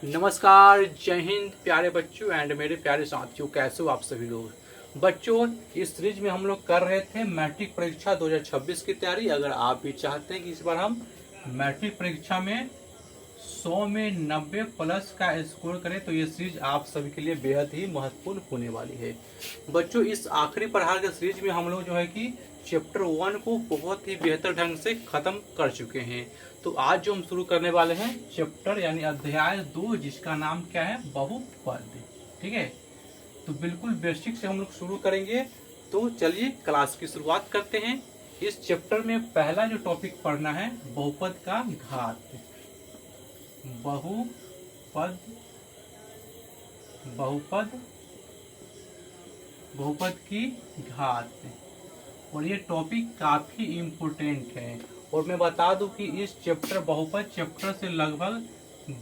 नमस्कार, जय हिंद प्यारे बच्चों एंड मेरे प्यारे साथियों, कैसे हो आप सभी लोग। बच्चों, इस सीरीज में हम लोग कर रहे थे मैट्रिक परीक्षा 2026 की तैयारी। अगर आप भी चाहते हैं कि इस बार हम मैट्रिक परीक्षा में 100 में 90 प्लस का स्कोर करें तो ये सीरीज आप सभी के लिए बेहद ही महत्वपूर्ण होने वाली है। बच्चों, इस आखिरी पढ़ाई के सीरीज में हम लोग जो है कि चैप्टर 1 को बहुत ही बेहतर ढंग से खत्म कर चुके हैं। तो आज जो हम शुरू करने वाले हैं चैप्टर यानी अध्याय 2, जिसका नाम क्या है, बहुपद। ठीक है, तो बिल्कुल बेसिक से हम लोग शुरू करेंगे। तो चलिए क्लास की शुरुआत करते हैं। इस चैप्टर में पहला जो टॉपिक पढ़ना है, बहुपद का घात। बहुपद बहुपद बहुपद की घात। और ये टॉपिक काफी इम्पोर्टेंट है। और मैं बता दूं कि इस चैप्टर बहुपद चैप्टर से लगभग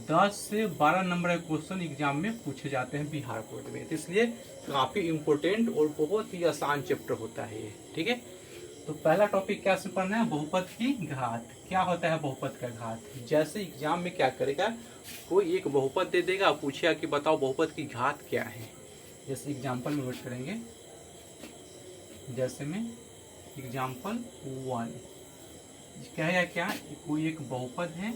10 से 12 नंबर के क्वेश्चन एग्जाम में पूछे जाते हैं बिहार बोर्ड में। तो इसलिए काफी इम्पोर्टेंट और बहुत ही आसान चैप्टर होता है ये। ठीक है, तो पहला टॉपिक क्या से पढ़ना है, बहुपद की घात। क्या होता है बहुपद का घात? जैसे एग्जाम में क्या करेगा, कोई एक बहुपद दे देगा, पूछेगा कि बताओ बहुपद की घात क्या है। जैसे एग्जाम्पल में नोट करेंगे, जैसे में एग्जाम्पल 1 कहेगा क्या, कोई एक बहुपद है,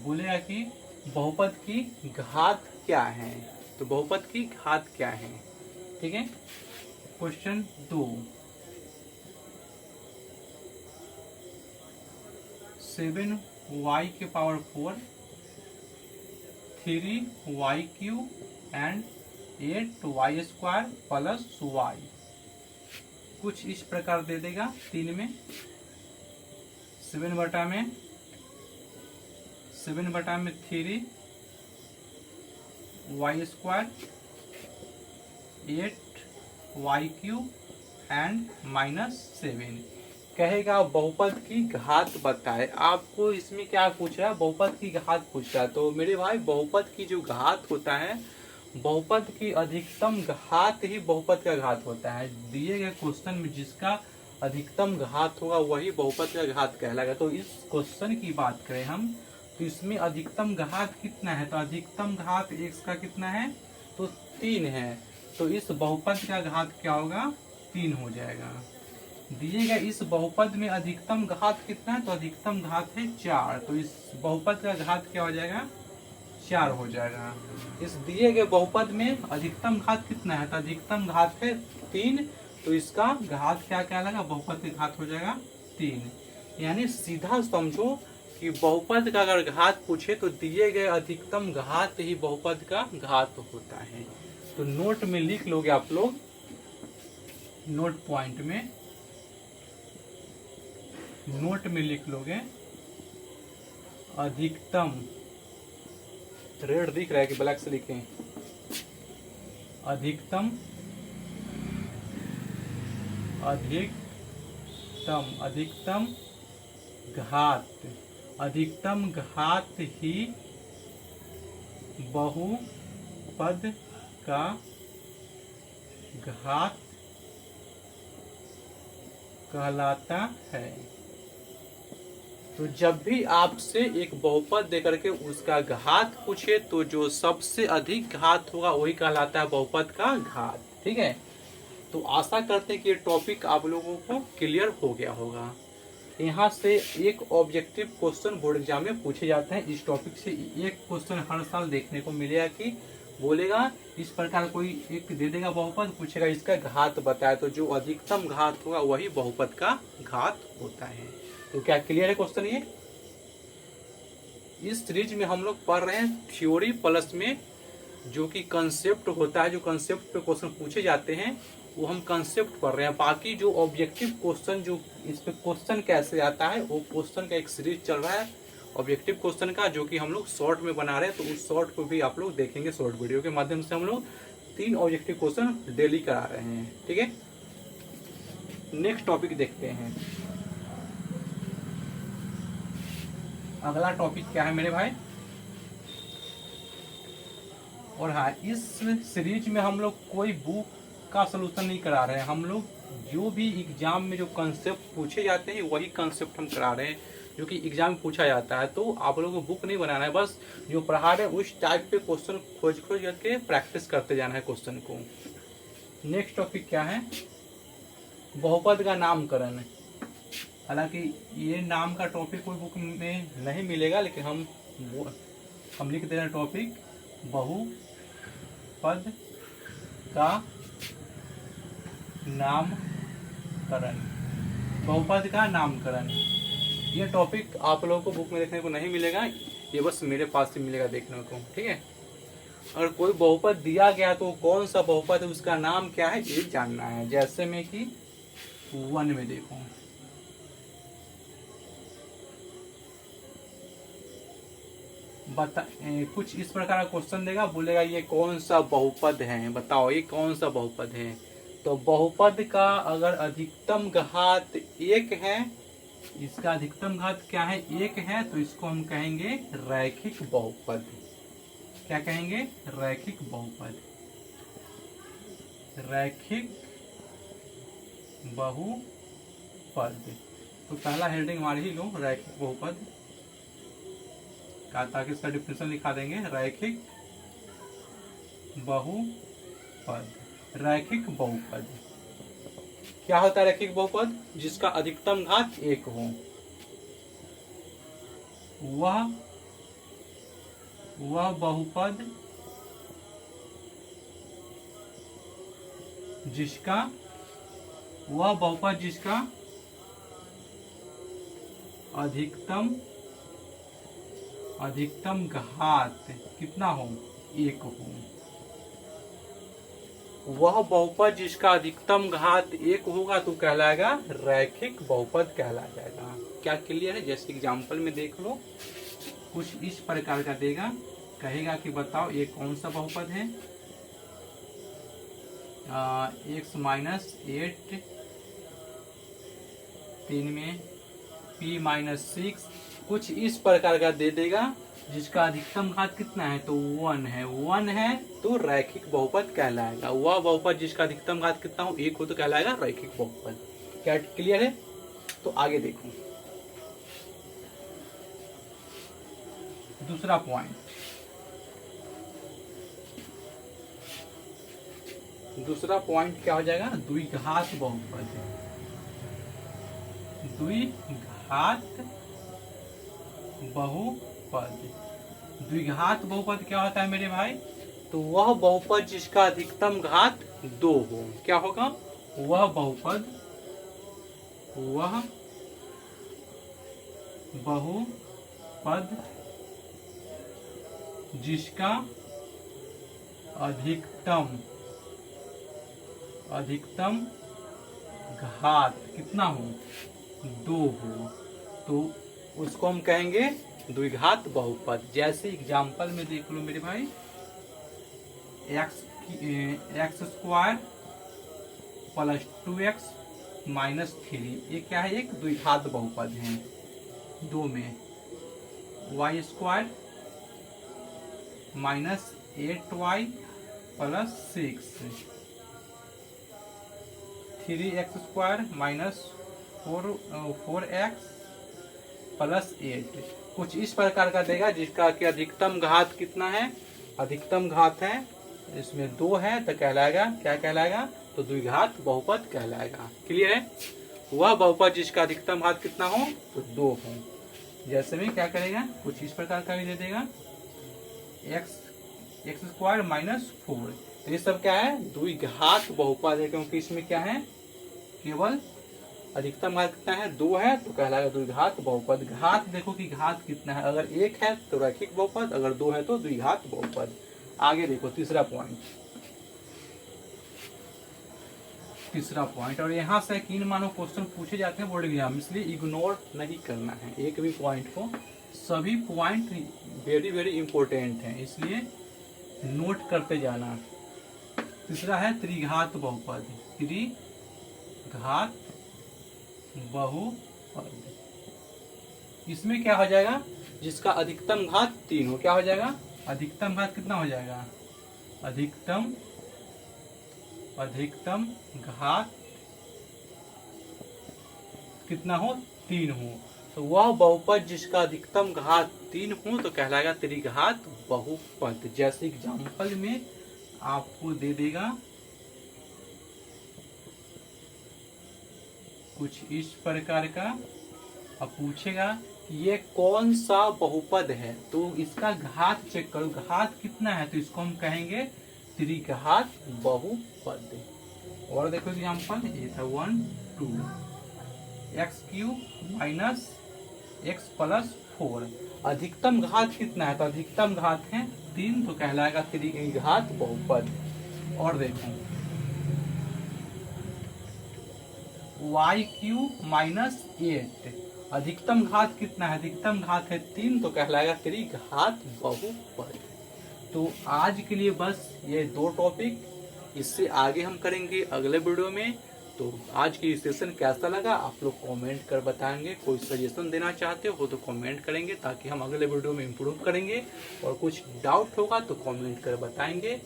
बोलेगा कि बहुपद की घात क्या है। तो बहुपद की घात क्या है। ठीक है, क्वेश्चन 2, 7y के power 4 3y³ and 8y² plus y, कुछ इस प्रकार दे देगा। 3 में 7 बटा में 3y² 8y³ एंड -7 कहेगा बहुपद की घात बताए। आपको इसमें क्या पूछ रहा है, बहुपद की घात पूछ रहा है। तो मेरे भाई, बहुपद की जो घात होता है, बहुपद की अधिकतम घात ही बहुपद का घात होता है। दिए गए क्वेश्चन में जिसका अधिकतम घात होगा वही बहुपद का घात कहलाएगा। तो इस क्वेश्चन की बात करें हम, तो इसमें अधिकतम घात कितना है, तो अधिकतम घात x का कितना है, तो 3 है। तो इस बहुपद का घात क्या होगा, 3 हो जाएगा। दिए गए इस बहुपद में अधिकतम घात कितना है, तो अधिकतम घात है 4। तो इस बहुपद का घात क्या हो जाएगा, 4 हो जाएगा। इस दिए गए बहुपद में अधिकतम घात कितना है, तो अधिकतम घात है 3। तो इसका घात क्या कहलाएगा, बहुपद का घात हो जाएगा 3। यानी सीधा समझो कि बहुपद का अगर घात पूछे तो दिए गए अधिकतम घात ही बहुपद का घात होता है। तो नोट में लिख लोगे आप लोग, नोट पॉइंट में लिख लोगे, अधिकतम, रेड दिख रहा है कि ब्लैक से लिखें, अधिकतम घात ही बहुपद का घात कहलाता है। तो जब भी आपसे एक बहुपद देकर के उसका घात पूछे तो जो सबसे अधिक घात होगा वही कहलाता है बहुपद का घात। ठीक है, तो आशा करते हैं कि ये टॉपिक आप लोगों को क्लियर हो गया होगा। यहाँ से एक ऑब्जेक्टिव क्वेश्चन बोर्ड एग्जाम में पूछे जाते हैं। इस टॉपिक से एक क्वेश्चन हर साल देखने को मिलेगा कि बोलेगा इस प्रकार कोई एक दे देगा बहुपद, पूछेगा इसका घात बताए। तो जो अधिकतम घात होगा वही बहुपद का घात होता है। तो क्या क्लियर है क्वेश्चन ये? इस सीरीज में हम लोग पढ़ रहे हैं थ्योरी प्लस में जो कि कंसेप्ट होता है, जो कंसेप्ट पे क्वेश्चन पूछे जाते हैं वो हम कंसेप्ट पढ़ रहे हैं। बाकी जो ऑब्जेक्टिव क्वेश्चन, जो इस पे क्वेश्चन कैसे आता है, वो क्वेश्चन का एक सीरीज चल रहा है ऑब्जेक्टिव क्वेश्चन का, जो कि हम लोग शॉर्ट में बना रहे हैं। तो उस शॉर्ट को भी आप लोग देखेंगे। शॉर्ट वीडियो के माध्यम से हम लोग 3 ऑब्जेक्टिव क्वेश्चन डेली करा रहे हैं। ठीक है, नेक्स्ट टॉपिक देखते हैं। अगला टॉपिक क्या है मेरे भाई, और हाँ, इस सीरीज में हम लोग कोई बुक का सलूशन नहीं करा रहे हैं। हम लोग जो भी एग्जाम में जो कंसेप्ट पूछे जाते हैं वही कंसेप्ट हम करा रहे हैं। जो कि एग्जाम में पूछा जाता है। तो आप लोगों को बुक नहीं बनाना है, बस जो पढ़ा रहे उस टाइप पे क्वेश्चन खोज खोज करके प्रैक्टिस करते जाना है क्वेश्चन को। नेक्स्ट टॉपिक क्या है, बहुपद का नामकरण। हालांकि ये नाम का टॉपिक कोई बुक में नहीं मिलेगा, लेकिन हम लिख दे रहे हैं टॉपिक बहुपद का नामकरण। बहुपद का नामकरण ये टॉपिक आप लोगों को बुक में देखने को नहीं मिलेगा, ये बस मेरे पास ही मिलेगा देखने को, ठीक है। अगर कोई बहुपद दिया गया तो कौन सा बहुपद है, उसका नाम क्या है, ये जानना है। जैसे में कि 1 में देखो, कुछ इस प्रकार का क्वेश्चन देगा, बोलेगा ये कौन सा बहुपद है, बताओ ये कौन सा बहुपद है। तो बहुपद का अगर अधिकतम घात 1 है, इसका अधिकतम घात क्या है, 1 है, तो इसको हम कहेंगे रैखिक बहुपद। क्या कहेंगे, रैखिक बहुपद। रैखिक बहुपद। तो पहला हेडिंग हमारी ही लो, रैखिक बहुपद का, ताकि इसका डिफिनेशन लिखा देंगे, रैखिक बहुपद। रैखिक बहुपद क्या होता है, रैखिक बहुपद जिसका अधिकतम घात 1 हो, वह बहुपद जिसका अधिकतम घात कितना हो, 1 हो। वह बहुपद जिसका अधिकतम घात 1 होगा तो कहलाएगा रैखिक बहुपद कहला जाएगा। क्या क्लियर है? जैसे एग्जाम्पल में देख लो, कुछ इस प्रकार का देगा, कहेगा कि बताओ ये कौन सा बहुपद है, x माइनस 8 3 में p माइनस 6, कुछ इस प्रकार का दे देगा जिसका अधिकतम घात कितना है, तो 1 है। 1 है तो रैखिक बहुपद कहलाएगा। वह बहुपद जिसका अधिकतम घात कितना हो, 1 हो, तो कहलाएगा रैखिक बहुपद। क्या क्लियर है? तो आगे देखो दूसरा पॉइंट। दूसरा पॉइंट क्या हो जाएगा, द्विघात बहुपद। द्विघात बहुपद। द्विघात बहुपद क्या होता है मेरे भाई, तो वह बहुपद जिसका अधिकतम घात 2 हो। क्या होगा, वह बहुपद जिसका अधिकतम घात कितना हो, 2 हो, तो उसको हम कहेंगे द्विघात बहुपद। जैसे एग्जाम्पल में देख लो मेरे भाई, x square plus 2x minus 3, ये क्या है, एक द्विघात बहुपद है। 2 में y square minus 8y plus 6, 3x square minus 4x plus 8, कुछ इस प्रकार का देगा जिसका कि अधिकतम घात कितना है, अधिकतम घात है इसमें 2 है, तो कहलाएगा, क्या कहलाएगा, तो द्विघात बहुपद कहलाएगा। क्लियर है? वह बहुपद जिसका अधिकतम घात कितना हो, तो 2 हो। जैसे में क्या करेगा, कुछ इस प्रकार का भी दे देगा, एक्स स्क्वायर माइनस 4, तो ये सब क्या है, द्विघात बहुपद है, क्योंकि इसमें क्या है, केवल अधिकतम घात कितना है, 2 है, तो कहलाएगा द्विघात बहुपद। घात देखो कि घात कितना है, अगर 1 है तो रैखिक बहुपद, अगर 2 है तो द्विघात बहुपद। आगे देखो तीसरा पॉइंट। और यहाँ से 3 मानो क्वेश्चन पूछे जाते हैं बोर्ड एग्जाम, इसलिए इग्नोर नहीं करना है एक भी पॉइंट को। सभी पॉइंट वेरी वेरी इंपॉर्टेंट हैं, इसलिए नोट करते जाना। तीसरा है त्रिघात बहुपद। त्रिघात बहुपद, इसमें क्या हो जाएगा, जिसका अधिकतम घात 3 हो। क्या हो जाएगा, अधिकतम घात कितना हो जाएगा, अधिकतम घात कितना हो, 3 हो, तो वह बहुपद जिसका अधिकतम घात 3 हो तो कहलाएगा त्रिघात बहुपद। जैसे एग्जाम्पल में आपको दे देगा कुछ इस प्रकार का, अब पूछेगा ये कौन सा बहुपद है, तो इसका घात चेक करो, घात कितना है, तो इसको हम कहेंगे त्रिघात बहुपद। और देखो एग्जाम्पल, ये था 1 2 x³ माइनस x प्लस 4। अधिकतम घात कितना है, तो अधिकतम घात है 3, तो कहलाएगा त्रिघात बहुपद। और देखो y³ माइनस 8, अधिकतम घात कितना है, अधिकतम घात है 3, तो कहलाएगा त्रिघात बहुपद। तो आज के लिए बस ये 2 टॉपिक, इससे आगे हम करेंगे अगले वीडियो में। तो आज की सेशन कैसा लगा आप लोग कमेंट कर बताएंगे, कोई सजेशन देना चाहते हो तो कमेंट करेंगे ताकि हम अगले वीडियो में इम्प्रूव करेंगे, और कुछ डाउट होगा तो कमेंट कर बताएंगे।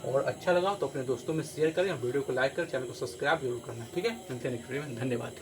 और अच्छा लगा तो अपने दोस्तों में शेयर करें, वीडियो को लाइक कर, चैनल को सब्सक्राइब जरूर करना। ठीक है, मिलते हैं नेक्स्ट वीडियो में, धन्यवाद।